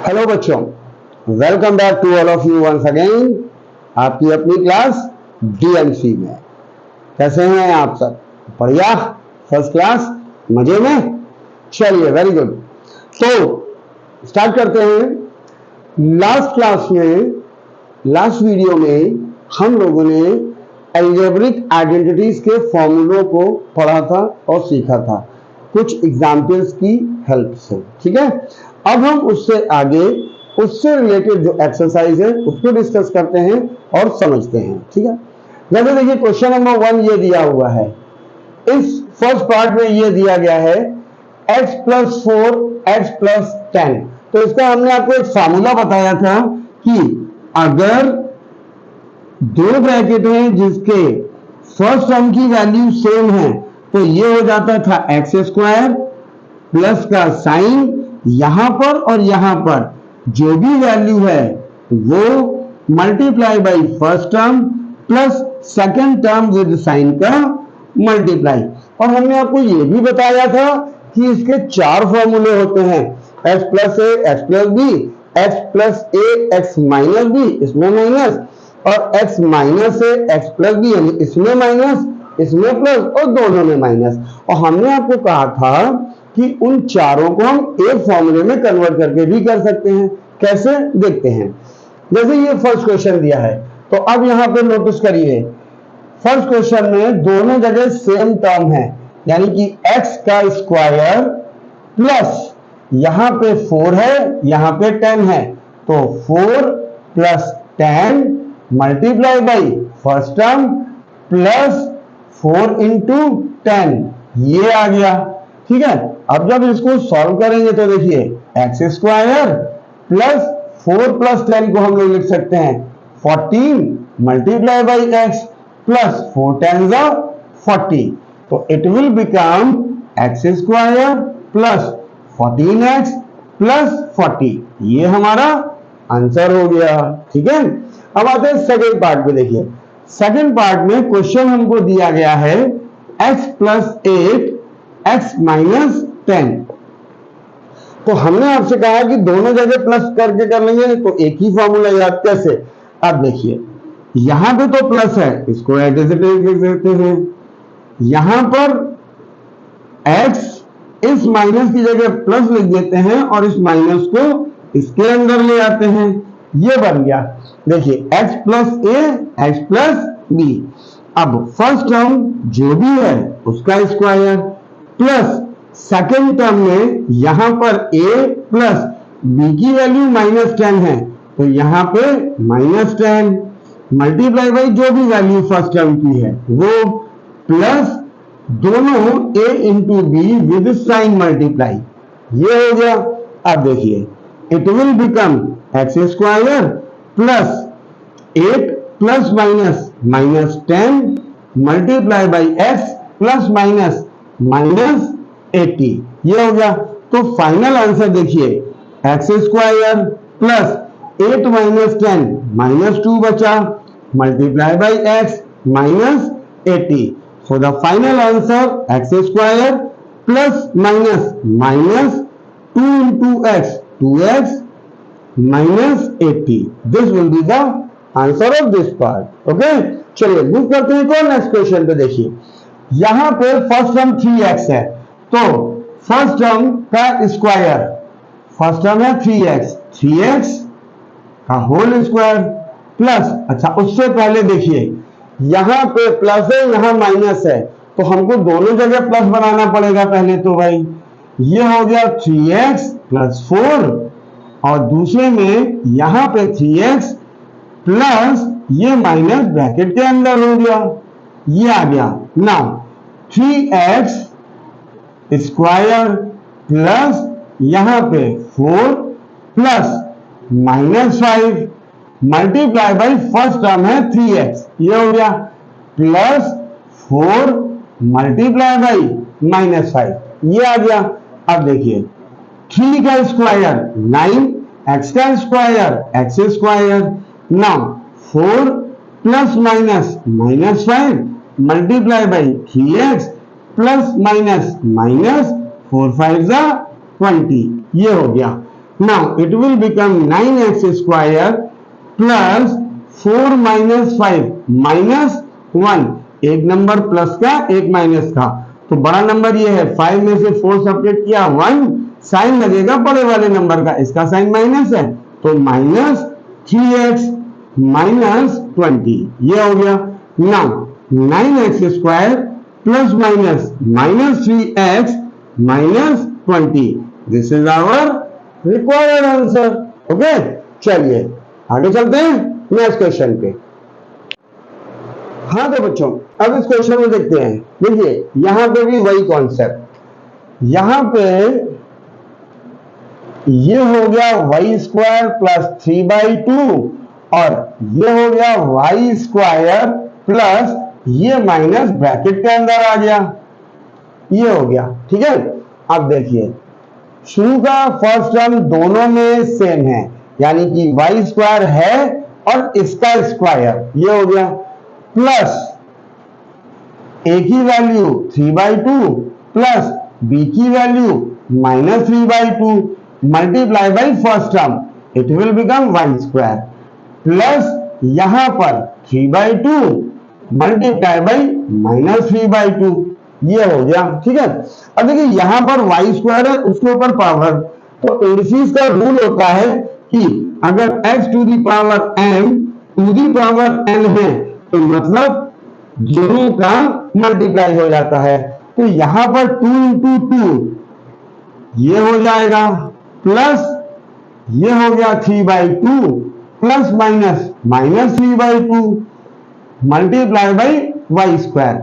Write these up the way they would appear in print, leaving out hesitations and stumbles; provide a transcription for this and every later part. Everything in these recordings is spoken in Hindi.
हेलो बच्चों, welcome back to all of you once again. आपकी अपनी क्लास डीएमसी में कैसे हैं आप सब? बढ़िया, फर्स्ट क्लास, मजे में। चलिए, वेरी गुड। तो स्टार्ट करते हैं। लास्ट वीडियो में हम लोगों ने अलजेब्रिक आइडेंटिटीज के फॉर्मूलों को पढ़ा था और सीखा था कुछ एग्जाम्पल्स की हेल्प से। ठीक है, अब हम उससे आगे उससे रिलेटेड जो एक्सरसाइज है उसको डिस्कस करते हैं और समझते हैं। ठीक है, जैसे देखिए क्वेश्चन नंबर 1 ये दिया हुआ है। इस फर्स्ट पार्ट में ये दिया गया है x + 4 x + 10। तो इसका हमने आपको एक फार्मूला बताया था कि अगर दो ब्रैकेट हैं जिसके फर्स्ट टर्म की वैल्यू सेम है तो ये हो जाता था x² प्लस का साइन यहां पर और यहां पर जो भी वैल्यू है वो multiply by first term plus second term with sign का मल्टीप्लाई। और हमने आपको ये भी बताया था कि इसके 4 फॉर्मूले होते हैं, x + a x + b, x + a x - b इसमें माइनस, और x - a x + b यानी इसमें माइनस इसमें प्लस और दोनों में माइनस। और हमने आपको कहा था कि उन चारों को हम एक फॉर्मूले में कन्वर्ट करके भी कर सकते हैं। कैसे, देखते हैं। जैसे ये फर्स्ट क्वेश्चन दिया है तो अब यहां पे नोटिस करिए, फर्स्ट क्वेश्चन में दोनों जगह सेम टर्म है, यानी कि x का स्क्वायर प्लस यहां पे 4 है यहां पे 10 है, तो 4 + 10 multiply by first term plus 4 × 10 ये आ गया। ठीक है, अब जब इसको सॉल्व करेंगे तो देखिए x² प्लस 4 + 10 को हम लोग लिख सकते हैं 14 मल्टीप्लाई बाई x प्लस 4 × 10 = 40। तो it will become x² plus 14x plus 40। ये हमारा आंसर हो गया। ठीक है, अब आते हैं सेकेंड पार्ट में। देखिए सेकेंड पार्ट में क्वेश्चन हमको दिया गया है x + 8 x - 10। तो हमने आपसे कहा कि दोनों जगह प्लस करके कर लेंगे तो एक ही फॉर्मूला याद। कैसे? अब देखिए यहां पे तो प्लस है, इसको एज इट इज लिख देते हैं। यहां पर x इस माइनस की जगह प्लस लिख देते हैं और इस माइनस को इसके अंदर ले आते हैं, ये बन गया। देखिए x + a x + b। अब फर्स्ट टर्म जो भी है उसका स्क्वायर प्लस सेकेंड टर्म में यहां पर a प्लस b की वैल्यू -10 है तो यहां पे -10 मल्टीप्लाई बाई जो भी वैल्यू फर्स्ट टर्म की है वो प्लस दोनों a × b with sign multiply, ये हो गया। अब देखिए it will become x² plus 8 plus minus -10 multiply by x plus minus -80, ये हो गया। तो फाइनल आंसर देखिए x² प्लस 8 - 10 -2 बचा multiply by x -80। So the final answer x² plus minus 2 × x 2x -80। This will be the answer of this part. Okay, चलिए मूव करते हैं तो नेक्स्ट क्वेश्चन पे। देखिए यहां पे फर्स्ट टर्म 3x है तो फर्स्ट टर्म का स्क्वायर, फर्स्ट टर्म है 3x का होल स्क्वायर प्लस, अच्छा उससे पहले देखिए यहां पे प्लस है यहां माइनस है तो हमको दोनों जगह प्लस बनाना पड़ेगा पहले तो भाई। ये हो गया 3x + 4 और दूसरे में यहां पे 3x प्लस ये माइनस ब्रैकेट के अंदर हो गया, ये आ गया। नाउ 3x स्क्वायर प्लस यहां पे 4 plus -5 multiply by first term है 3x, ये हो गया प्लस 4 मल्टीप्लाई बाई -5, ये आ गया। अब देखिए 3 का स्क्वायर 9, x का square x²। Now 4 plus -5 multiply by 3x plus minus 4 × 5 = 20, ये हो गया। Now it will become 9x square plus 4 minus 5 minus 1, एक नंबर प्लस का एक माइनस का, तो बड़ा नंबर ये है, 5 में से 4 सब्ट्रैक्ट किया 1, साइन लगेगा बड़े वाले नंबर का, इसका साइन माइनस है तो माइनस 3x माइनस 20, ये हो गया। Now 9x square plus minus minus 3x minus 20, this is our required answer. Okay, चलिए आगे चलते हैं नेक्स्ट क्वेश्चन पे। हाँ तो बच्चों अब इस क्वेश्चन में देखते हैं, देखिए यहां पे भी वही कॉन्सेप्ट, यहां पे ये हो गया y स्क्वायर प्लस 3/2 और ये हो गया y स्क्वायर प्लस ये माइनस ब्रैकेट के अंदर आ गया, ये हो गया। ठीक है, अब देखिए शुरू का फर्स्ट टर्म दोनों में सेम है, यानी कि y स्क्वायर है और इसका स्क्वायर, ये हो गया, प्लस a की वैल्यू 3/2 प्लस b की value minus 3/2 multiply by first term, it will become y square plus यहां पर 3/2 मल्टीप्लाई बाई माइनस 3/2, ये हो गया। ठीक है, अब देखिए यहां पर y स्क्वायर है, उसके ऊपर पावर, तो इंडिसेस का रूल होता है कि अगर x to the power m to the power n है तो मतलब दोनों का मल्टीप्लाई हो जाता है, तो यहां पर 2 इंटू 2 ये हो जाएगा प्लस ये हो गया 3/2 plus minus minus 3/2 multiply by y square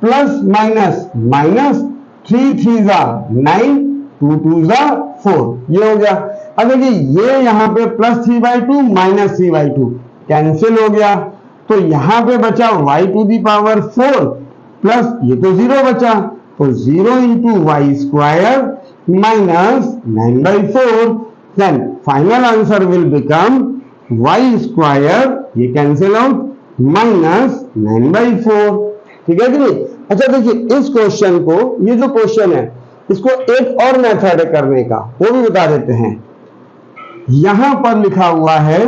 plus minus minus 3 3 जा 9 2 2 जा 4, ये हो गया। अब देखिए ये यहाँ पे प्लस 3/2 माइनस 3/2 कैंसिल हो गया, तो यहाँ पे बचा y to the power 4 plus ये तो 0 बचा, तो 0 into y square minus 9/4, then final answer will become y square, ये कैंसिल आउट, माइनस 9/4। ठीक है कि नहीं? अच्छा देखिए इस क्वेश्चन को, ये जो क्वेश्चन है इसको एक और मेथड है करने का, वो भी बता देते हैं। यहां पर लिखा हुआ है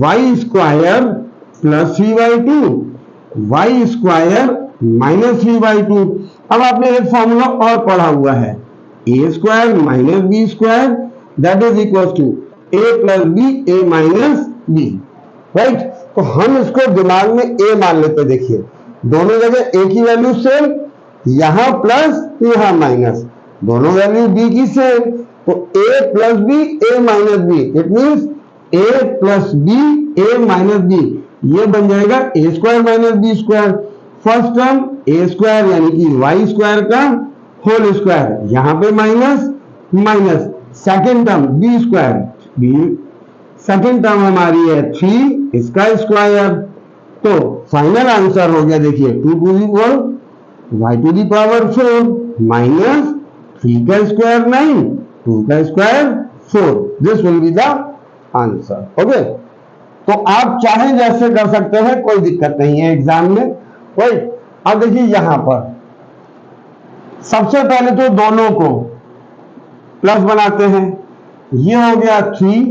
y square plus 3/2 Y square minus 3/2। अब आपने एक फॉर्मूला और पढ़ा हुआ है, A square minus B square that is equal to A plus B A minus B, right. तो हम इसको दिमाग में ए मान लेते, देखिए दोनों जगह ए की वैल्यू सेम, यहां प्लस यहां माइनस, दोनों वैल्यू बी की सेम, तो A plus B A minus B, it means A plus B A minus B, ये बन जाएगा A square minus B square. First term A square यानी कि वाई स्क्वायर का होल स्क्वायर, यहां पे minus minus, second term B square, B second term हमारी है 3, इसका स्क्वायर, तो फाइनल आंसर हो गया देखिए 2 to the power y to the power 4 minus 3 का स्क्वायर 9, 2 का square 4, this will be the answer. Okay, तो आप चाहे जैसे कर सकते हैं, कोई दिक्कत नहीं है एग्जाम में, राइट। अब देखिए यहां पर सबसे पहले तो दोनों को प्लस बनाते हैं, ये हो गया 3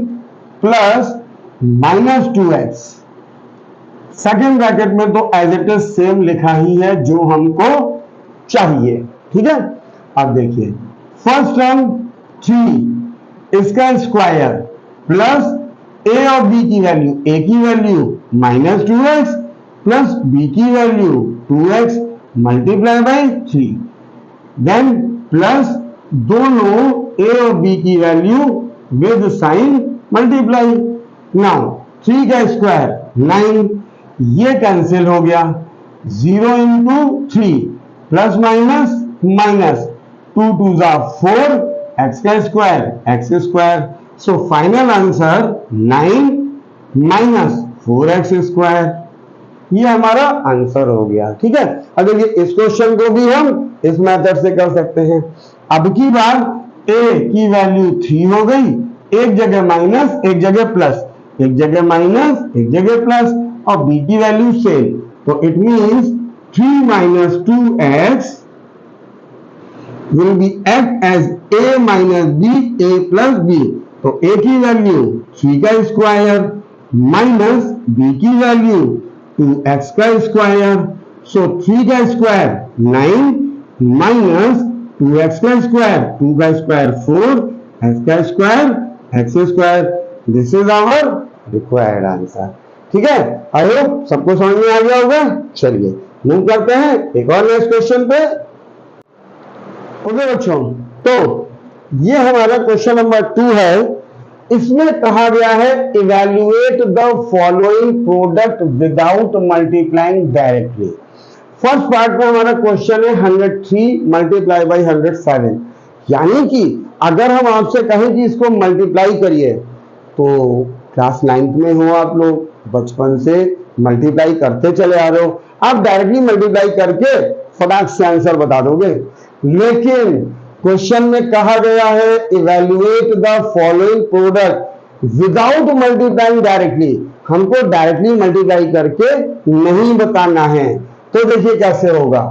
plus minus 2x, second bracket में तो एज इट इज सेम लिखा ही है जो हमको चाहिए। ठीक है, अब देखिए फर्स्ट टर्म 3 इसका स्क्वायर प्लस ए और बी की वैल्यू, ए की value minus 2x plus B की value 2x multiply by 3, then plus दोनों ए और बी की value with sign multiply. Now 3 का स्क्वायर 9, ये कैंसिल हो गया, 0 इंटू 3 प्लस माइनस माइनस 2 2 जा 4 एक्स का square x square, so final answer 9 minus 4x square, ये हमारा आंसर हो गया। ठीक है, अगर ये इस क्वेश्चन को भी हम इस मेथड से कर सकते हैं। अब की बार a की वैल्यू 3 हो गई, एक जगह माइनस एक जगह प्लस, एक जगह माइनस एक जगह प्लस, और b की वैल्यू सेम, तो it means 3 minus 2x will be act as a minus b a plus b, तो a की वैल्यू 3 का स्क्वायर माइनस b की वैल्यू 2x का स्क्वायर, सो 3 का स्क्वायर 9 माइनस 2x का स्क्वायर 2 का स्क्वायर 4 x का square x square. This is our required answer. ठीक है, आई होप सबको समझ में आ गया होगा। चलिए मूव करते हैं एक और नेक्स्ट क्वेश्चन पे। ओके बच्चों, तो ये हमारा क्वेश्चन नंबर 2 है। इसमें कहा गया है evaluate the following product without multiplying directly. First part में हमारा क्वेश्चन है 103 मल्टीप्लाई बाई 107, यानी कि अगर हम आपसे कहें कि इसको मल्टीप्लाई करिए, तो क्लास 9th में हो आप लोग, बचपन से मल्टीप्लाई करते चले आ रहे हो, आप डायरेक्टली मल्टीप्लाई करके फटाक से आंसर बता दोगे। लेकिन क्वेश्चन में कहा गया है evaluate the following product without multiplying directly, हमको डायरेक्टली मल्टीप्लाई करके नहीं बताना है। तो देखिए कैसे होगा।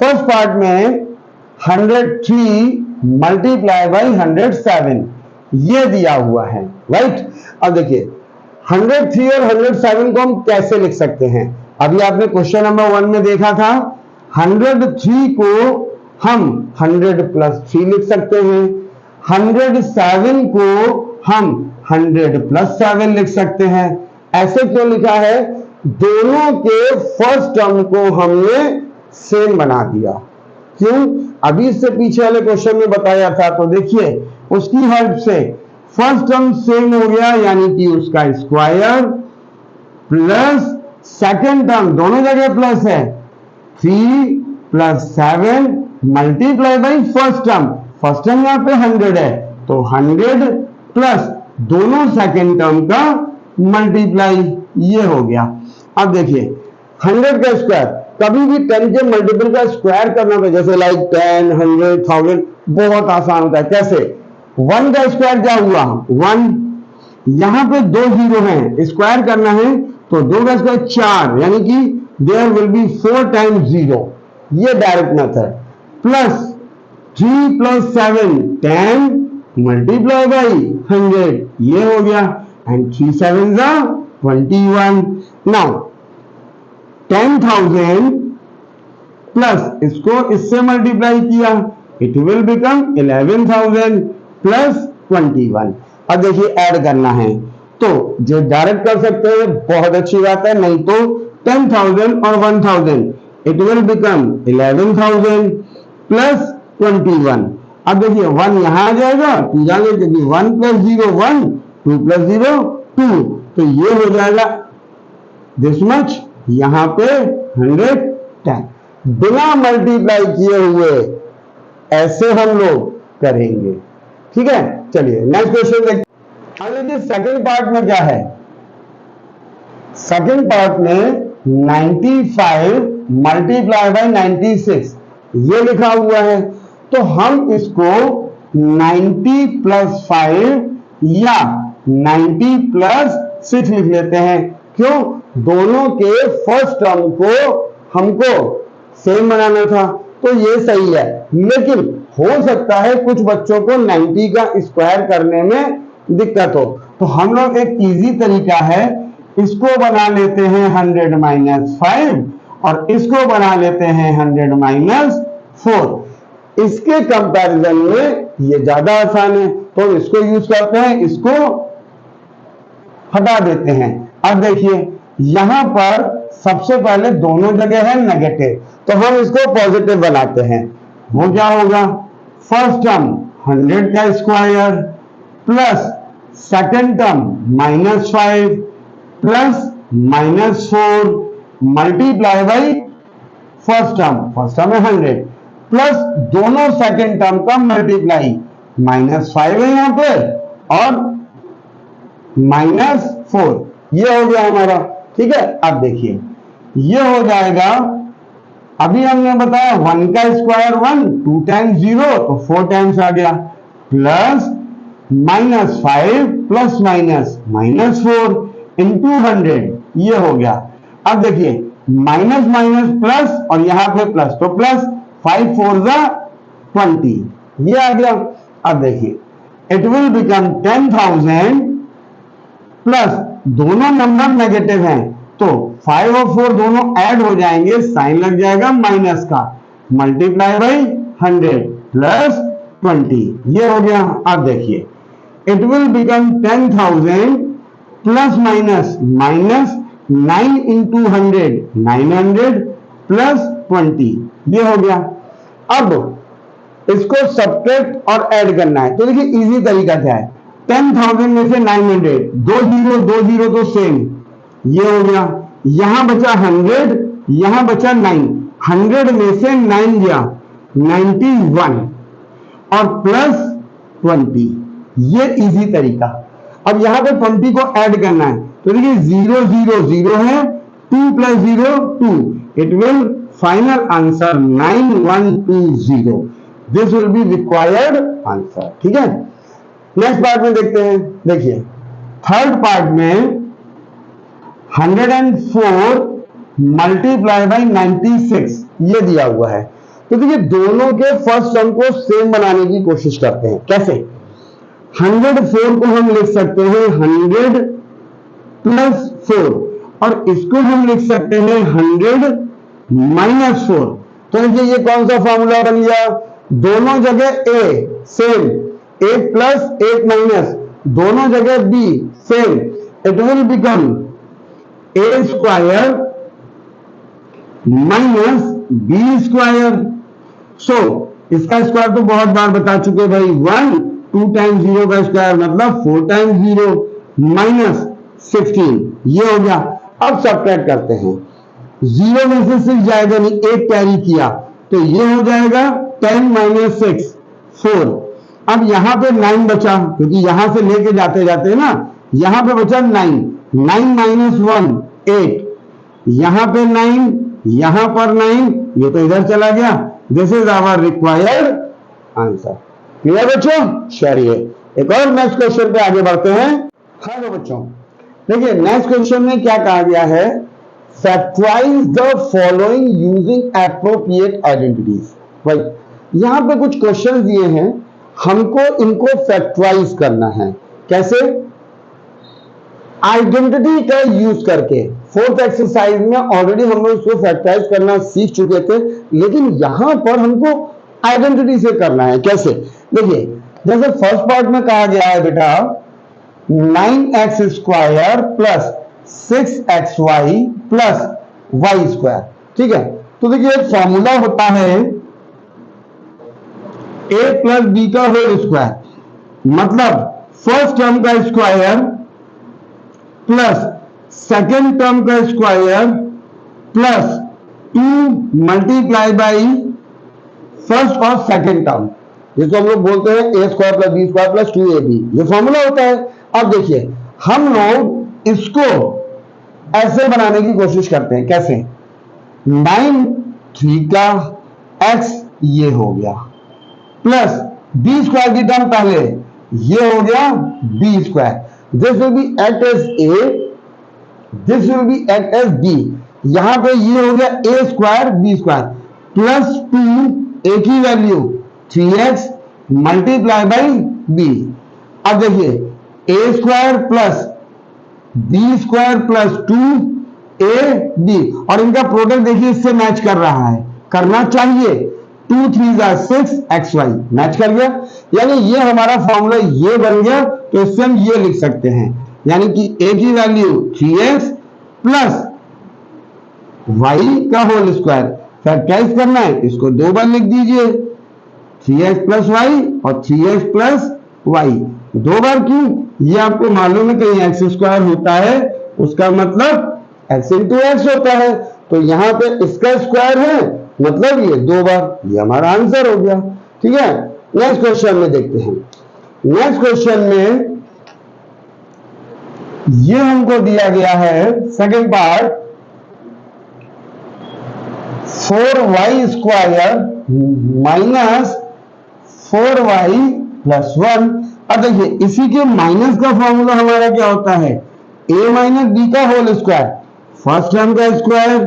फर्स्ट पार्ट में 103 मल्टीप्लाई बाई 107 ये दिया हुआ है, राइट। अब देखिए 103 और 107 को हम कैसे लिख सकते हैं। अभी आपने क्वेश्चन नंबर 1 में देखा था 103 को हम 100 प्लस 3 लिख सकते हैं, 107 को हम 100 प्लस 7 लिख सकते हैं। ऐसे क्यों लिखा है, दोनों के फर्स्ट टर्म को हमने सेम बना दिया। क्यों, अभी इससे पीछे वाले क्वेश्चन में बताया था, तो देखिए उसकी हेल्प से फर्स्ट टर्म सेम हो गया, यानी कि उसका स्क्वायर प्लस सेकेंड टर्म दोनों जगह प्लस है, 3 plus 7 multiply by first term यहां पे 100 है, तो 100 प्लस दोनों सेकेंड टर्म का मल्टीप्लाई, ये हो गया। अब देखिए 100 का स्क्वायर, कभी भी 10 के मल्टीपल का स्क्वायर करना तो जैसे लाइक 10, 100, 1000 बहुत आसान होता है। कैसे, 1 का स्क्वायर क्या हुआ 1, यहां पे 2 जीरो हैं, स्क्वायर करना है तो 2 का स्क्वायर 4, यानी कि देयर विल बी 4 टाइम्स 0, ये direct method. Plus 3 plus 7 10 multiply by 100, ये हो गया, एंड 3 7 21। नाउ 10,000 प्लस इसको इससे मल्टीप्लाई किया, इट विल बिकम 11,000 प्लस 21। अब देखिए ऐड करना है, तो जो डायरेक्ट कर सकते हैं बहुत अच्छी बात है, नहीं तो 10,000 और 1,000 इट विल बिकम 11,000 प्लस 21। अब देखिए 1 यहां आ जाएगा, 2 जाएंगे, क्योंकि 1 प्लस 0 1, 2 प्लस 0 2, तो ये हो जाएगा दिस मच, यहां पे 110। बिना मल्टीप्लाई किए हुए ऐसे हम लोग करेंगे। ठीक है, चलिए नेक्स्ट क्वेश्चन देखते हैं। अब देखिए सेकंड पार्ट में क्या है, सेकंड पार्ट में 95 मल्टीप्लाई बाई 96 ये लिखा हुआ है, तो हम इसको 90 प्लस 5 या 90 प्लस 6 लिख लेते हैं। क्यों, दोनों के फर्स्ट टर्म को हमको सेम बनाना था, तो ये सही है। लेकिन हो सकता है कुछ बच्चों को 90 का स्क्वायर करने में दिक्कत हो, तो हम लोग एक इजी तरीका है, इसको बना लेते हैं 100 माइनस 5 और इसको बना लेते हैं 100 माइनस 4। इसके कंपैरिजन में ये ज्यादा आसान है, तो इसको यूज करते हैं, इसको हटा देते हैं। अब देखिए यहां पर सबसे पहले दोनों जगह है नेगेटिव, तो हम इसको पॉजिटिव बनाते हैं। वो क्या होगा, फर्स्ट टर्म 100 का square plus second term minus 5 plus minus 4 multiply by first term है 100 प्लस दोनों सेकेंड टर्म का मल्टीप्लाई, माइनस 5 है यहां पे और माइनस 4, ये हो गया हमारा। ठीक है, अब देखिए ये हो जाएगा, अभी हमने बताया 1 का स्क्वायर 1, 2 टाइम्स 0 तो 4 टाइम्स आ गया, plus minus 5 plus minus minus 4 into 100, ये हो गया। अब देखिए माइनस माइनस प्लस और यहां पे प्लस, तो प्लस 5 4 20, ये आ गया। अब देखिए इट विल बिकम 10,000 प्लस, दोनों नंबर नेगेटिव हैं तो 5 और 4 दोनों ऐड हो जाएंगे, साइन लग जाएगा माइनस का, मल्टीप्लाई बाई 100 प्लस 20, ये हो गया। अब देखिए it will become 10,000 plus minus minus 9 into 100 900 plus 20, ये हो गया। अब इसको सब्ट्रैक्ट और ऐड करना है, तो देखिए इजी तरीका क्या है, 10,000 में से 900, दो जीरो तो सेम, ये हो गया। यहां बचा 100, यहां बचा 9, 100 में से 9 गया 91 और प्लस 20, ये इजी तरीका। अब यहां पे 20 को ऐड करना है, तो देखिए 0 0 0 है, 2 plus 0 2, it will final answer 9120, this will be required answer. ठीक है, नेक्स्ट पार्ट में देखते हैं। देखिए थर्ड पार्ट में 104 मल्टीप्लाई बाई 96 ये दिया हुआ है, तो देखिए दोनों के फर्स्ट टर्म को सेम बनाने की कोशिश करते हैं। कैसे, 104 को हम लिख सकते हैं 100 प्लस 4 और इसको हम लिख सकते हैं 100 माइनस 4। तो देखिए ये कौन सा फॉर्मूला बन गया, दोनों जगह ए सेम, 8 प्लस 8 माइनस, दोनों जगह B same, it will become A square minus B square. So इसका स्क्वायर तो बहुत बार बता चुके भाई, 1 2 टाइम्स 0 का स्क्वायर मतलब 4 टाइम्स 0 माइनस 16, ये हो गया। अब सब्ट्रैक्ट करते हैं, 0 में से 6 जाएगा नहीं, 8 कैरी किया तो ये हो जाएगा 10 माइनस 6 4। अब यहां पे 9 बचा, क्योंकि यहां से लेके जाते जाते ना, यहां पे बचा 9, 9 माइनस 1 8, यहां पे 9, यहां पर 9, ये तो इधर चला गया। This is our required answer. Clear बच्चों, चलिए एक और नेक्स्ट क्वेश्चन पे आगे बढ़ते हैं। हाँ तो बच्चों देखिए नेक्स्ट क्वेश्चन में क्या कहा गया है, factorize the following using appropriate identities. भाई यहां पे कुछ क्वेश्चन दिए हैं, हमको इनको फैक्टराइज करना है। कैसे, आइडेंटिटी का यूज करके। फोर्थ एक्सरसाइज में ऑलरेडी हम लोग इसको फैक्टराइज करना सीख चुके थे, लेकिन यहां पर हमको आइडेंटिटी से करना है। कैसे, देखिए जैसे फर्स्ट पार्ट में कहा गया है बेटा 9x square plus 6xy plus y square. ठीक है, तो देखिए एक फॉर्मूला होता है a प्लस बी का होल स्क्वायर, मतलब फर्स्ट टर्म का स्क्वायर प्लस सेकेंड टर्म का square plus 2 multiply by first और सेकेंड टर्म, जिसको हम लोग बोलते हैं a square plus B square plus 2ab, ये फॉर्मूला होता है। अब देखिए हम लोग इसको ऐसे बनाने की कोशिश करते हैं। कैसे, 9 3 का x ये हो गया प्लस बी स्क्वायर की टर्म पहले, ये हो गया B square, this will be act as A, this will be act as B. यहां पे ये हो गया A square B square plus 2 A की value 3x multiply by B. अब देखिए A square plus B square plus 2ab, और इनका प्रोडक्ट देखिए इससे मैच कर रहा है, करना चाहिए। 2 3 6 xy मैच कर गया, यानी ये हमारा फॉर्मूला ये बन गया। तो इससे हम ये लिख सकते हैं, यानी कि a की वैल्यू 3x प्लस y का होल स्क्वायर। फैक्टराइज करना है, इसको 2 बार लिख दीजिए, 3x प्लस वाई और 3x प्लस वाई। 2 बार क्यों, ये आपको मालूम है कहीं एक्स स्क्वायर होता है, उसका मतलब x इंटू एक्स होता है, तो यहां पे इसका स्क्वायर है, मतलब ये 2 बार, ये हमारा आंसर हो गया। ठीक है, नेक्स्ट क्वेश्चन में देखते हैं। नेक्स्ट क्वेश्चन में ये हमको दिया गया है second part, 4y square minus 4y plus 1। अब देखिए इसी के माइनस का फॉर्मूला हमारा क्या होता है, a माइनस बी का होल स्क्वायर, फर्स्ट टर्म का स्क्वायर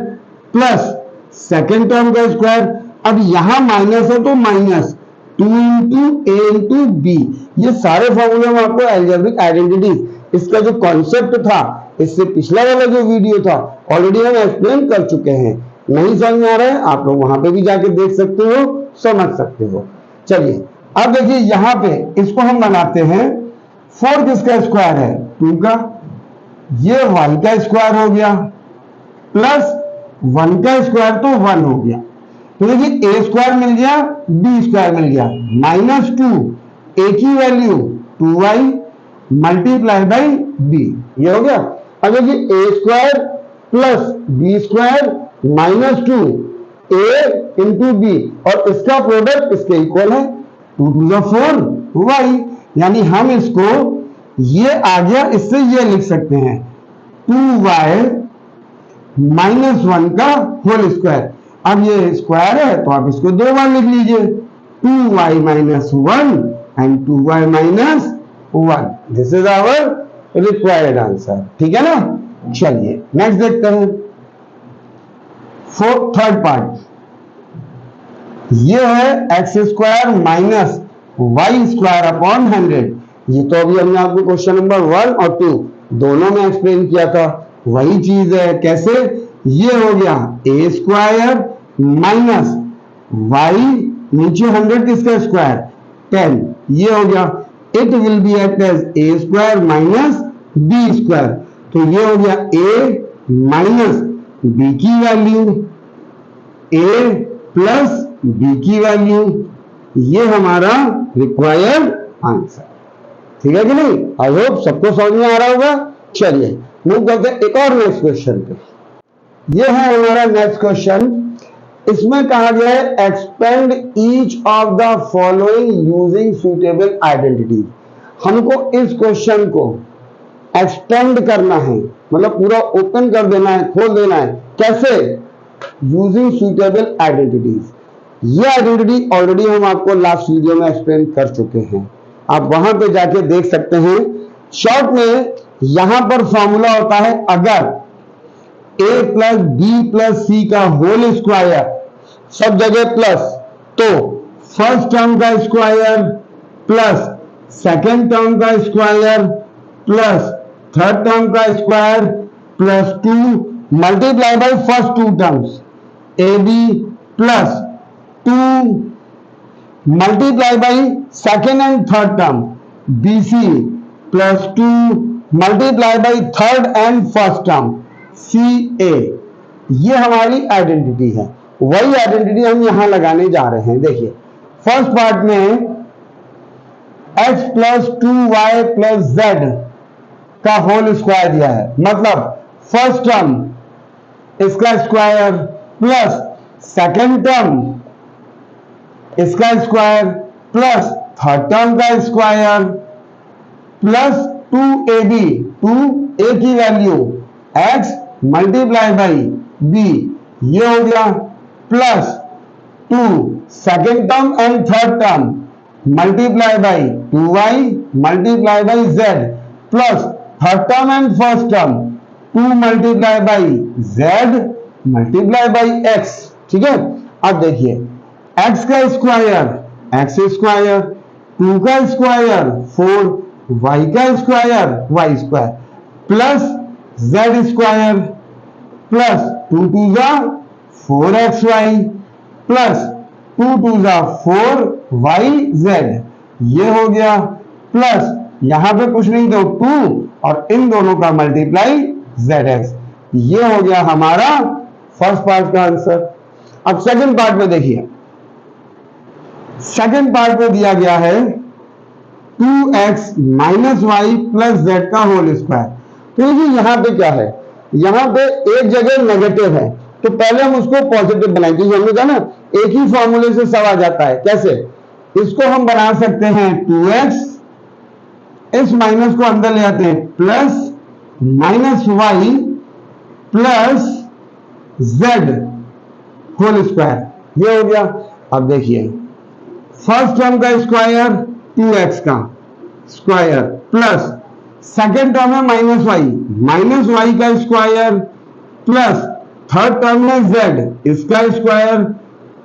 प्लस सेकेंड टर्म का स्क्वायर। अब यहां माइनस है तो माइनस, 2 इंटू ए इंटू बी। ये सारे फॉर्मूले में आपको अलजेब्रिक आइडेंटिटीज, इसका जो कॉन्सेप्ट था, इससे पिछला वाला जो वीडियो था ऑलरेडी हम एक्सप्लेन कर चुके हैं। नहीं समझ में आ रहा है आप लोग वहां पे भी जाके देख सकते हो, समझ सकते हो। चलिए अब देखिए यहाँ पे इसको हम बनाते हैं 4 किसका स्क्वायर है 2 का, ये y का स्क्वायर हो गया प्लस 1 का स्क्वायर तो 1 हो गया। तो देखिए a स्क्वायर मिल गया b स्क्वायर मिल गया माइनस 2 a की value 2y multiply by b, ये हो गया। अब देखिए a square plus b square minus 2 a into b और इसका प्रोडक्ट इसके इक्वल है 2 टू द 4 y, यानी हम इसको ये आ गया, इससे ये लिख सकते हैं 2y माइनस 1 का होल स्क्वायर। अब ये स्क्वायर है तो आप इसको 2 बार लिख लीजिए 2y minus 1 and 2y minus 1। This is our required answer, ठीक है ना। चलिए नेक्स्ट देखते हैं थर्ड पार्ट। ये है x square minus y square upon 100। ये तो अभी हमने आपको क्वेश्चन नंबर 1 और 2 दोनों में एक्सप्लेन किया था, वही चीज है। कैसे? ये हो गया ए स्क्वायर माइनस वाई नीचे 100 किसका स्क्वायर 10, ये हो गया। It will be act as a square minus B square, तो ये हो गया ए माइनस बी की वैल्यू ए प्लस बी की वैल्यू, ये हमारा रिक्वायर्ड आंसर, ठीक है कि नहीं। आई होप सबको समझ में आ रहा होगा। चलिए मूव करते हैं एक और नेक्स्ट क्वेश्चन पे। ये है हमारा नेक्स्ट क्वेश्चन। इसमें कहा गया है expand each of the following using suitable identity. हमको इस क्वेश्चन को एक्सपेंड करना है, मतलब पूरा ओपन कर देना है, खोल देना है। कैसे? Using suitable identities. ये आइडेंटिटी ऑलरेडी हम आपको लास्ट वीडियो में एक्सप्लेन कर चुके हैं, आप वहां पे जाके देख सकते हैं। शॉर्ट में यहां पर फॉर्मूला होता है अगर a प्लस बी प्लस सी का होल स्क्वायर, सब जगह प्लस, तो फर्स्ट टर्म का स्क्वायर प्लस सेकेंड टर्म का स्क्वायर प्लस थर्ड टर्म का square plus 2 multiply by first 2 terms A B plus 2 multiply by second and third term B C plus 2 multiply by third and first term C A. ये हमारी आइडेंटिटी है, वही आइडेंटिटी हम यहां लगाने जा रहे हैं। देखिए फर्स्ट पार्ट में x plus 2y plus z का होल स्क्वायर दिया है, मतलब फर्स्ट टर्म इसका स्क्वायर प्लस सेकेंड टर्म इसका स्क्वायर प्लस थर्ड टर्म का स्क्वायर प्लस 2ab, 2a की value x multiply by b, ये हो गया plus 2 second term and third term multiply by 2y multiply by z plus third term and first term 2 multiply by z multiply by x, ठीक है। अब देखिए x का स्क्वायर x स्क्वायर, 2 का स्क्वायर 4, y का square y square plus z square plus 2 टू जा 4xy प्लस 2 टू जा 4yz, ये हो गया प्लस यहां पे कुछ नहीं तो 2 और इन दोनों का मल्टीप्लाई zx, ये हो गया हमारा फर्स्ट पार्ट का आंसर। अब सेकंड पार्ट में देखिए, सेकंड पार्ट में दिया गया है 2x minus y plus z का होल स्क्वायर। तो ये यहां पे क्या है, यहां पे एक जगह नेगेटिव है, तो पहले हम उसको पॉजिटिव बनाएंगे। हमने कहा ना एक ही फॉर्मूले से सब आ जाता है। कैसे? इसको हम बना सकते हैं 2x, इस माइनस को अंदर ले आते हैं plus minus y plus z whole square, ये हो गया। अब देखिए फर्स्ट टर्म का स्क्वायर 2x का स्क्वायर प्लस सेकेंड टर्म है माइनस वाई का स्क्वायर प्लस थर्ड टर्म में z इसका स्क्वायर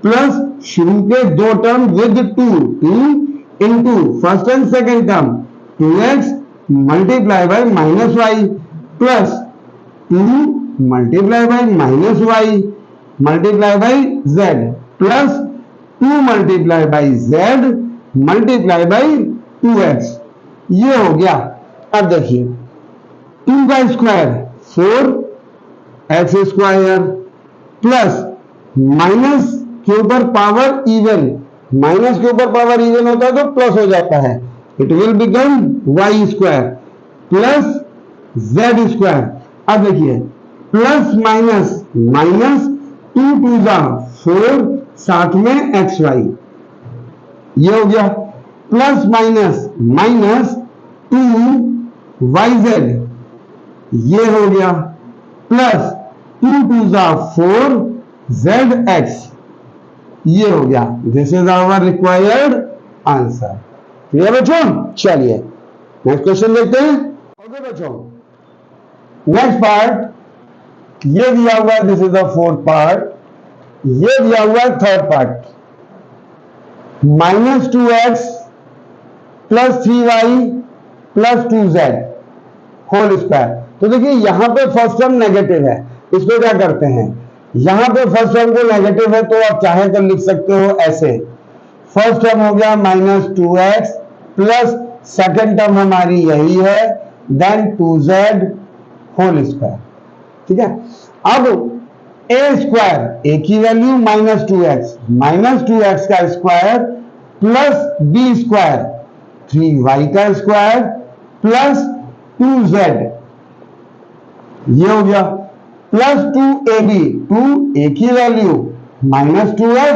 प्लस शुरू के दो term with 2 into first and second term 2x multiply by minus y plus 2 multiply by minus y multiply by z plus 2 multiply by z multiply by 2x। ये हो गया। अब देखिए 2 का square 4x square plus minus के ऊपर पावर इवन, माइनस के ऊपर पावर इवन होता है तो प्लस हो जाता है, it will become y square plus z square. अब देखिए प्लस माइनस माइनस 2 2 जा 4 साथ में xy, ये हो गया प्लस माइनस माइनस 2yz, ये हो गया प्लस 2 2 जा 4zx, ये हो गया। This is our required answer. Clear बच्चों? चलिए नेक्स्ट क्वेश्चन देखते हैं। ओके बच्चों, नेक्स्ट पार्ट ये दिया हुआ है, this is the fourth part, ये दिया हुआ है third part, -2x plus 3y plus 2z whole square. तो देखिए यहां पे फर्स्ट टर्म नेगेटिव है, इसको क्या करते हैं, यहां पे फर्स्ट टर्म को नेगेटिव है तो आप चाहे तो लिख सकते हो ऐसे, फर्स्ट टर्म हो गया -2x प्लस सेकेंड टर्म हमारी यही है देन 2z होल स्क्वायर। ठीक है, अब a स्क्वायर, a की वैल्यू -2x का square plus b square 3y का स्क्वायर प्लस 2z, ये हो गया प्लस 2ab, 2a की वैल्यू -2x,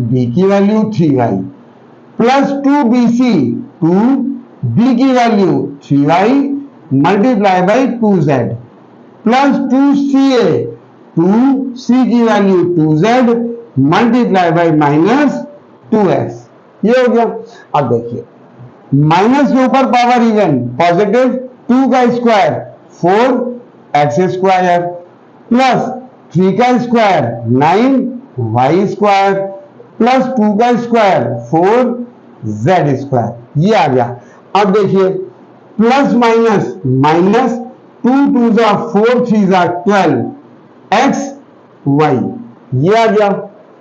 b की value 3y plus 2bc, 2b की value 3y multiply by 2z plus 2ca, 2c की value 2z multiply by -2x, ये हो गया। अब देखिए माइनस के ऊपर पावर इवन, पॉजिटिव 2 का स्क्वायर 4x स्क्वायर प्लस 3 का स्क्वायर 9y स्क्वायर प्लस 2 का स्क्वायर 4z स्क्वायर, ये आ गया। अब देखिए प्लस माइनस माइनस 2 2 जा 4 3 जा 12 x y, ये आ गया।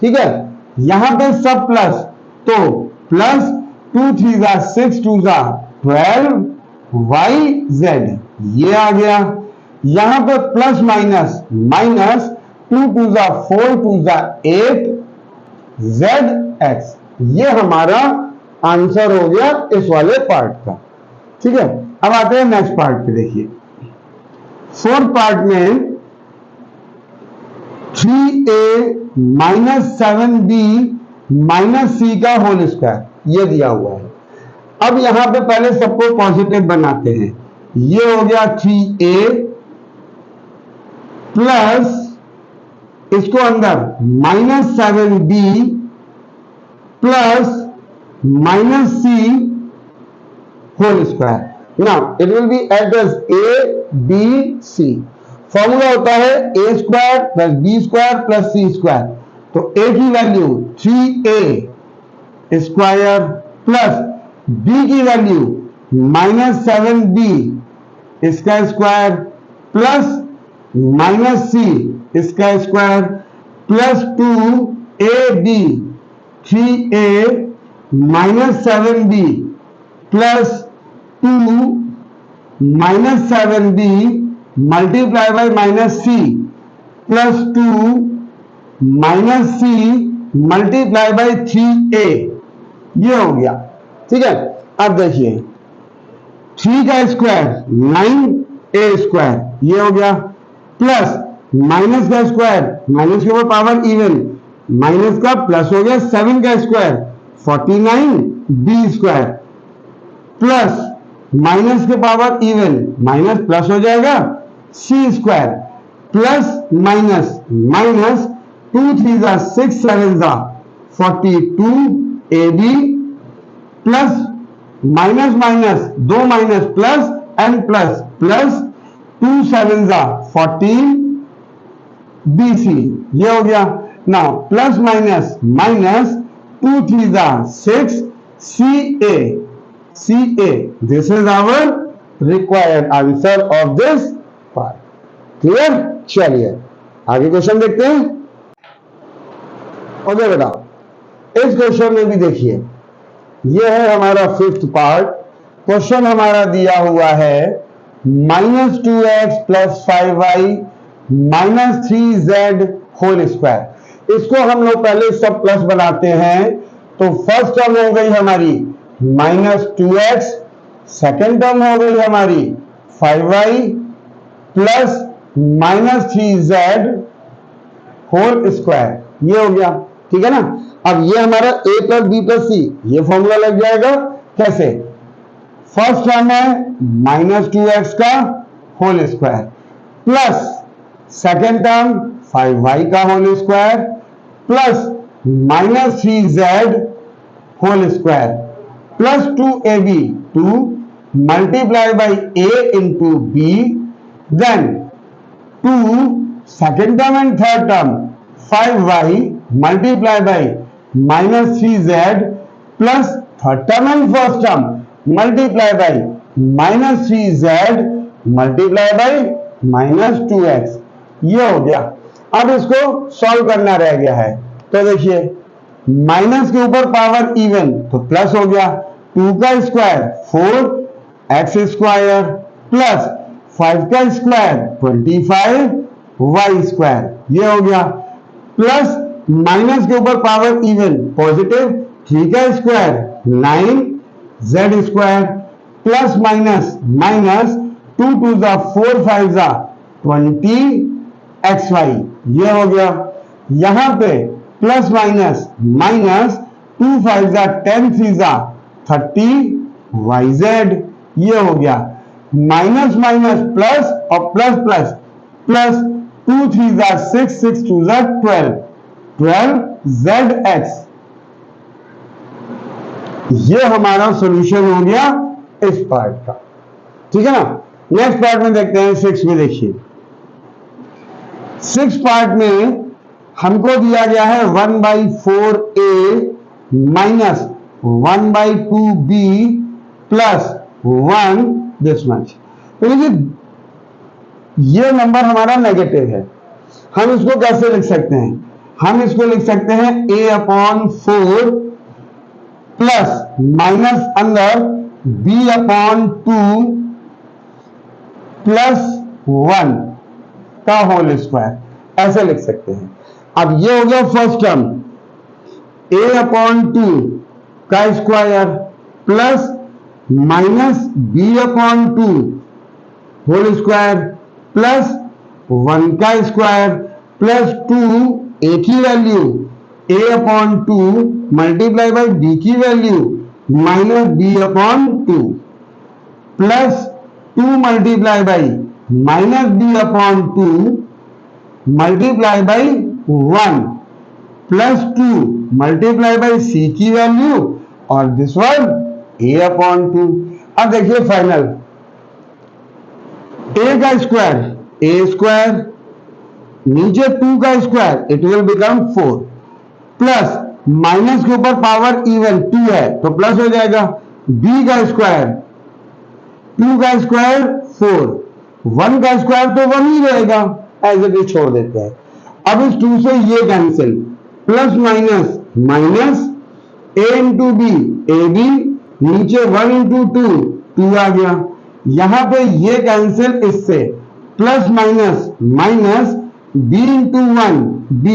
ठीक है, यहां पे सब प्लस, तो प्लस 2 3 जा 6 2 जा 12 yz, ये आ गया। यहां पे प्लस माइनस माइनस 2 2 जा 4 2 जा 8 zx, ये हमारा आंसर हो गया इस वाले पार्ट का। ठीक है, अब आते हैं नेक्स्ट पार्ट पे। देखिए फोर्थ पार्ट में 3a minus 7b minus c का होल स्क्वायर, ये दिया हुआ है। अब यहां पे पहले सबको पॉजिटिव बनाते हैं, ये हो गया 3a प्लस इसको अंदर -7b plus -c whole square. Now it will be at as a b c। Formula होता है a square plus b square plus c square. तो a की value 3a square plus b की वैल्यू -7b इसका स्क्वायर प्लस -c इसका square plus 2ab 3a -7b plus 2 -7b multiply by -c plus 2 -c multiply by 3a, ये हो गया। ठीक है, अब देखिए 3 का स्क्वायर 9a स्क्वायर, ये हो गया प्लस माइनस का स्क्वायर, माइनस के ऊपर पावर इवन, माइनस का प्लस हो गया 7 का square 49b square plus minus के पावर इवन, माइनस प्लस हो जाएगा c square plus minus minus 2 3 जा 6 7 जा 42ab plus minus minus 2 minus plus and plus plus 2 7 जा 14 bc, ये हो गया। Now plus minus minus 2 3 6 CA this is our required answer of this part. Clear? चलिए आगे क्वेश्चन देखते हैं। ओके बेटा, इस क्वेश्चन में भी देखिए, यह है हमारा फिफ्थ पार्ट। क्वेश्चन हमारा दिया हुआ है -2x + 5y - 3z whole square. इसको हम लोग पहले सब प्लस बनाते हैं, तो फर्स्ट टर्म हो गई हमारी -2x, सेकेंड टर्म हो गई हमारी 5y plus -3z whole square, ये हो गया। ठीक है ना? अब ये हमारा a + b + c, ये फॉर्मूला लग जाएगा। कैसे? फर्स्ट टर्म है -2x का whole square plus second term 5y का whole square plus -3z whole square plus 2ab 2 multiply by a into b, then 2 second term and third term 5y multiply by -3z plus third term and first term multiply by -3z multiply by -2x, ये हो गया। अब इसको सॉल्व करना रह गया है, तो देखिए माइनस के ऊपर पावर इवन तो प्लस हो गया, 2 का स्क्वायर 4x स्क्वायर प्लस 5 का स्क्वायर 25y स्क्वायर, ये हो गया। प्लस माइनस के ऊपर पावर इवन पॉजिटिव, 3 का square 9z square plus minus minus 2 2 4 5 20xy, ये हो गया। यहां पे प्लस माइनस माइनस 2 5 10 3 30yz, ये हो गया। माइनस माइनस प्लस और प्लस प्लस प्लस 2 3 6 6 2 12zx, ये हमारा सॉल्यूशन हो गया इस पार्ट का। ठीक है ना? नेक्स्ट पार्ट में देखते हैं, 6 में देखिए। 6 पार्ट में हमको दिया गया है 1/4a minus 1/2b plus 1 this much. तो देखिए ये नंबर हमारा नेगेटिव है, हम इसको कैसे लिख सकते हैं? हम इसको लिख सकते हैं a/4 प्लस माइनस अंदर b/2 प्लस 1 का होल स्क्वायर, ऐसे लिख सकते हैं। अब ये हो गया फर्स्ट टर्म, a/2 का square plus minus b/2 whole square plus 1 का स्क्वायर प्लस 2, एक ही value a/2 multiply by b की value minus b/2 plus 2 multiply by minus b/2 multiply by 1 plus 2 multiply by c की वैल्यू और दिस वन a/2। अब देखिए फाइनल, a का स्क्वायर a स्क्वायर, नीचे 2 का square it will become 4 plus minus के ऊपर पावर इवन 2 है तो प्लस हो जाएगा, b का स्क्वायर 2 का स्क्वायर 4, 1 का स्क्वायर तो 1 ही रहेगा, एज इट इज छोड़ देते हैं। अब इस 2 से ये cancel, plus minus minus a into b a b, नीचे 1 इंटू 2 आ गया, यहां पे ये कैंसिल इससे, plus minus minus b into 1 b,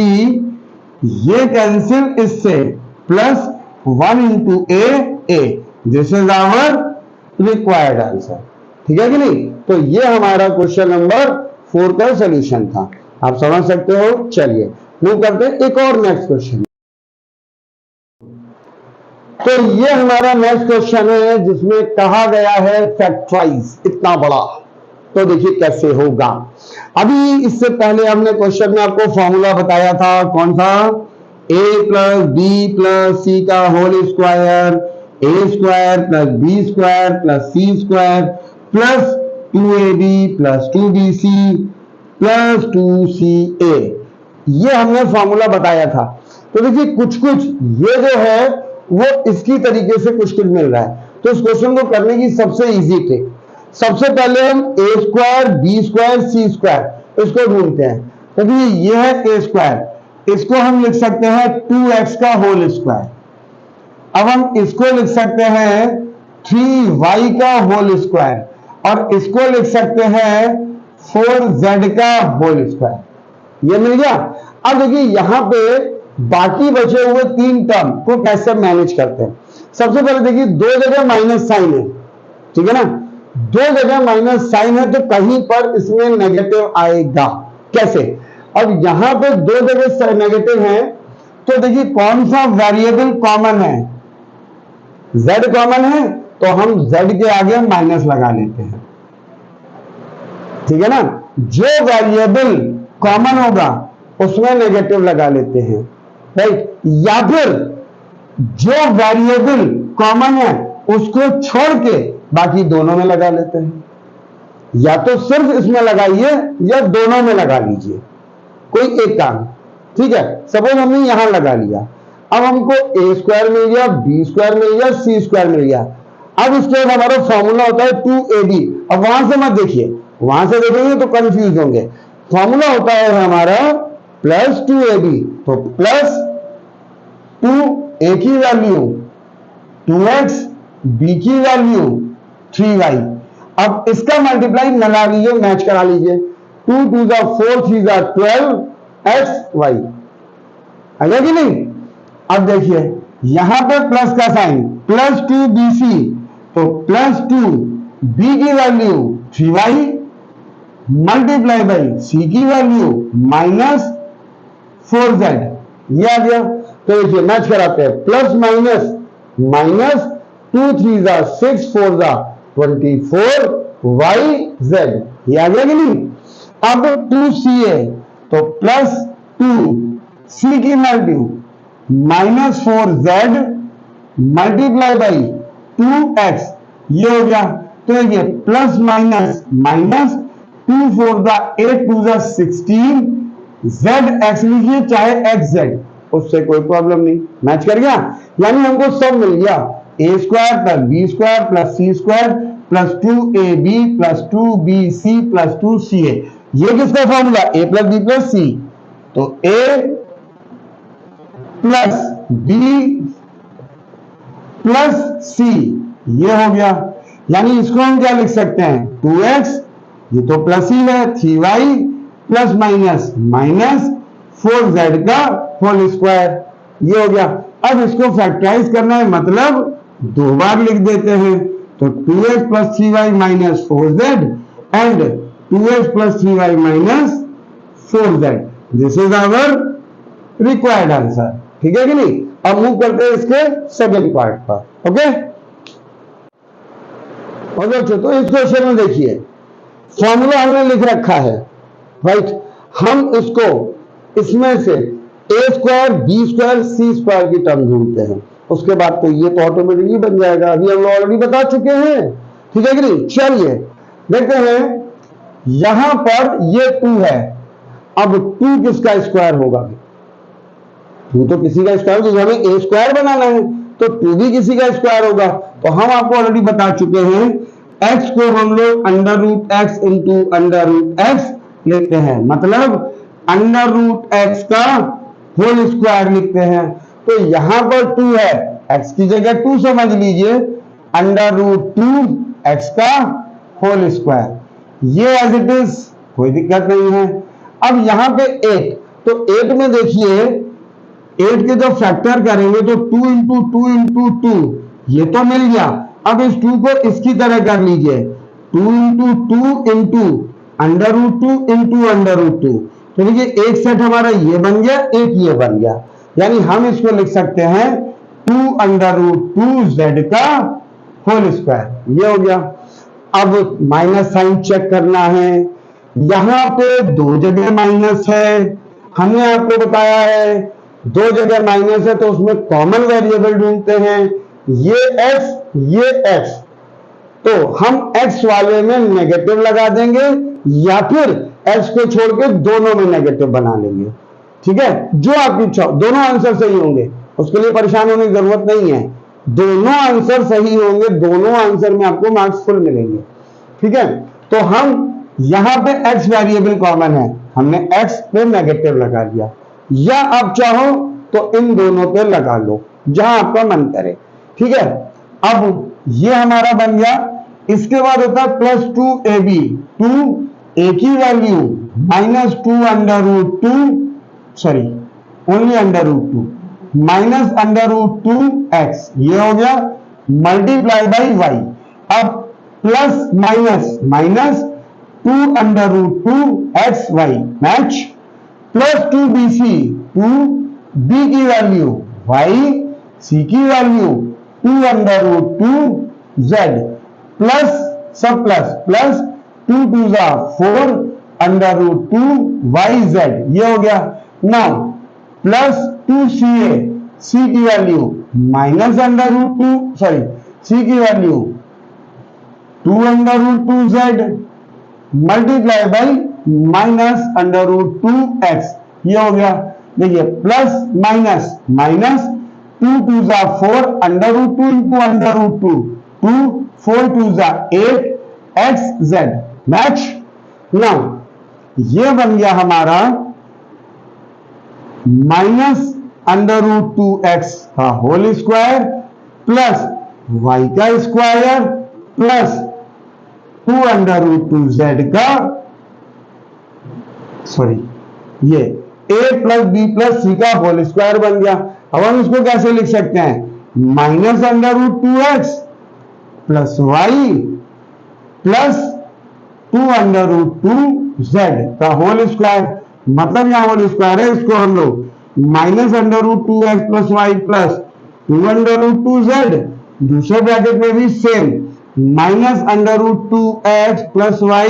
ये कैंसिल इससे, plus 1 into a, this is our required answer. ठीक है कि नहीं? तो ये हमारा क्वेश्चन नंबर 4 का सॉल्यूशन था, आप समझ सकते हो। चलिए मूव करते हैं एक और नेक्स्ट क्वेश्चन। तो ये हमारा नेक्स्ट क्वेश्चन है जिसमें कहा गया है फैक्टराइज इतना बड़ा, तो देखिए कैसे होगा। अभी इससे पहले हमने क्वेश्चन में आपको फॉर्मूला बताया था, कौन सा? a प्लस बी प्लस सी का whole square, a square plus B square plus C square plus 2ab plus 2bc plus 2ca ये हमने फॉर्मूला बताया था। तो देखिए कुछ कुछ ये जो है वो इसकी तरीके से कुछ कुछ मिल रहा है। तो इस क्वेश्चन को करने की सबसे इजी ट्रिक, सबसे पहले हम ए स्क्वायर बी स्क्वायर सी स्क्वायर इसको ढूंढते हैं। तो देखिए ये है ए स्क्वायर, इसको हम लिख सकते हैं 2x का होल स्क्वायर। अब हम इसको लिख सकते हैं 3y का होल स्क्वायर और इसको लिख सकते हैं 4z का होल स्क्वायर। ये मिल गया। अब देखिए यहां पे बाकी बचे हुए 3 टर्म को कैसे मैनेज करते हैं। सबसे पहले देखिए 2 जगह माइनस साइन है, ठीक है ना, 2 जगह माइनस साइन है तो कहीं पर इसमें नेगेटिव आएगा। कैसे? अब यहां पे 2 जगह नेगेटिव है तो देखिए कौन सा वेरिएबल कॉमन है, z कॉमन है तो हम z के आगे माइनस लगा लेते हैं, ठीक है ना। जो वेरिएबल कॉमन होगा उसमें नेगेटिव लगा लेते हैं, राइट। या फिर जो वेरिएबल कॉमन है उसको छोड़ के बाकी दोनों में लगा लेते हैं। या तो सिर्फ इसमें लगाइए या दोनों में लगा लीजिए, कोई एक काम, ठीक है। सपोज हमने यहां लगा लिया, अब हमको ए स्क्वायर मिल गया, बी स्क्वायर मिल गया, सी स्क्वायर मिल गया। अब इसके बाद हमारा फॉर्मूला होता है 2ab। अब वहां से मत देखिए, वहां से देखेंगे तो कंफ्यूज होंगे। फॉर्मूला होता है हमारा प्लस 2ab, तो प्लस 2 a की वैल्यू 2x, b की वैल्यू 3y। अब इसका मल्टीप्लाई लगा लीजिए, मैच करा लीजिए, 2 2 4 3 12 xy, आ गया कि नहीं। अब देखिए यहां पर प्लस का साइन, प्लस 2bc, तो प्लस 2b की value 3y multiply by c की वैल्यू माइनस 4z, ये आ गया। तो देखिए मैच कराते हैं, प्लस माइनस माइनस 2 3 6 4 24 yz, ये आ गया कि नहीं। अब 2ca, तो प्लस 2c की value minus 4z multiply by 2x, ये हो गया। तो देखिए प्लस माइनस माइनस 2 4 8 2 16 zx लीजिए चाहे xz, उससे कोई प्रॉब्लम नहीं, मैच कर गया। यानी हमको सब मिल गया, A square plus B square plus C square plus 2ab plus 2bc plus 2ca। ये किसका formula, a plus B plus C, तो a plus B plus C, ये हो गया। यानी इसको हम क्या लिख सकते हैं, 2x, ये तो प्लस ही है, 3y plus minus minus 4z का होल स्क्वायर, ये हो गया। अब इसको फैक्टराइज करना है, मतलब 2 बार लिख देते हैं, तो 2x plus 3y minus 4z and 2x plus 3y minus 4z, this is our required answer, ठीक है कि नहीं। अब मूव करते हैं इसके सेकंड पार्ट पर, ओके। और बच्चों तो इस क्वेश्चन में देखिए फॉर्मूला हमने लिख रखा है, राइट। हम इसको इसमें से ए स्क्वायर बी स्क्वायर सी स्क्वायर की टर्म ढूंढते हैं, उसके बाद तो ये तो ऑटोमेटिकली बन जाएगा, अभी हम ऑलरेडी बता चुके हैं, ठीक है कि नहीं। चलिए देखते हैं, यहां पर ये 2 है, अब 2 किसका स्क्वायर होगा, 2 तो किसी का स्क्वायर, तो हमें ए स्क्वायर बनाना है तो 2 भी किसी का स्क्वायर होगा। तो हम आपको ऑलरेडी बता चुके हैं, x को हम लोग under root x into under root x लिखते हैं, मतलब अंडर रूट एक्स का होल स्क्वायर लिखते हैं। तो यहां पर 2 है, x की जगह 2 समझ लीजिए, अंडर रूट 2 एक्स का होल स्क्वायर, ये एज इट इज, कोई दिक्कत नहीं है। अब यहां पे 8, तो 8 में देखिए 8 के जब फैक्टर करेंगे तो 2 इंटू 2 इंटू 2, ये तो मिल गया। अब इस 2 को इसकी तरह कर लीजिए, 2 into 2 into under root 2 into under root 2, तो देखिए एक सेट हमारा ये बन गया, एक ये बन गया। यानी हम इसको लिख सकते हैं 2 अंडर रूट 2 z का होल स्क्वायर, ये हो गया। अब माइनस साइन चेक करना है, यहां पे 2 जगह माइनस है, हमने आपको बताया है 2 जगह माइनस है तो उसमें कॉमन वेरिएबल ढूंढते हैं, ये x, तो हम x वाले में नेगेटिव लगा देंगे या फिर x को छोड़ के दोनों में नेगेटिव बना लेंगे, ठीक है, जो आपकी इच्छा, दोनों आंसर सही होंगे, उसके लिए परेशान होने की जरूरत नहीं है, दोनों आंसर सही होंगे, दोनों आंसर में आपको मार्क्स फुल मिलेंगे। ठीक है, तो हम यहां पे x वेरिएबल कॉमन है, हमने x पे नेगेटिव लगा दिया, या आप चाहो तो इन दोनों पे लगा लो, जहां आपका मन करे। ठीक है, अब ये हमारा बन गया। इसके बाद होता है +2ab, 2 a की value -2 under root 2, sorry only under root 2 minus under root 2x, ये हो गया मल्टीप्लाई बाई y। अब plus minus minus 2 under root 2xy match, +2bc, 2b की वैल्यू y, c की value 2 under root 2z, plus सब plus plus 2 2 4 under root 2yz, ये हो गया। नाउ प्लस 2ca, c की value minus under root 2, sorry c की value 2 under root 2z multiply by minus under root 2x, ये हो गया। देखिए plus minus minus 2 2 4 under root 2 into under root 2, 2 4 2 8 xz match. Now ये बन गया हमारा माइनस अंडर रूट 2x का होल स्क्वायर प्लस y का square plus 2 under root 2z का, सॉरी ये a plus b plus c का होल स्क्वायर बन गया। अब हम इसको कैसे लिख सकते हैं, minus under root 2x plus y plus 2 under root 2z का होल स्क्वायर, मतलब यहां होल स्क्वायर है, इसको हम लोग minus under root 2x plus y plus 2 under root 2z, दूसरे ब्रैकेट में भी same minus under root 2x plus y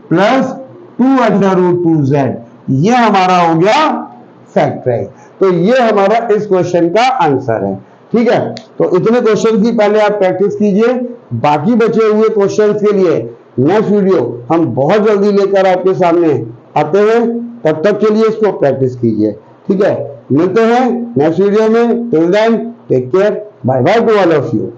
plus 2 under root 2z, ये हमारा हो गया फैक्टराइज। तो ये हमारा इस क्वेश्चन का आंसर है। ठीक है, तो इतने क्वेश्चन की पहले आप प्रैक्टिस कीजिए, बाकी बचे हुए क्वेश्चन के लिए नेक्स्ट वीडियो हम बहुत जल्दी लेकर आपके सामने आते हैं, तब तक के लिए इसको प्रैक्टिस कीजिए। ठीक है, मिलते हैं नेक्स्ट वीडियो में, till then take care, bye bye to all of you.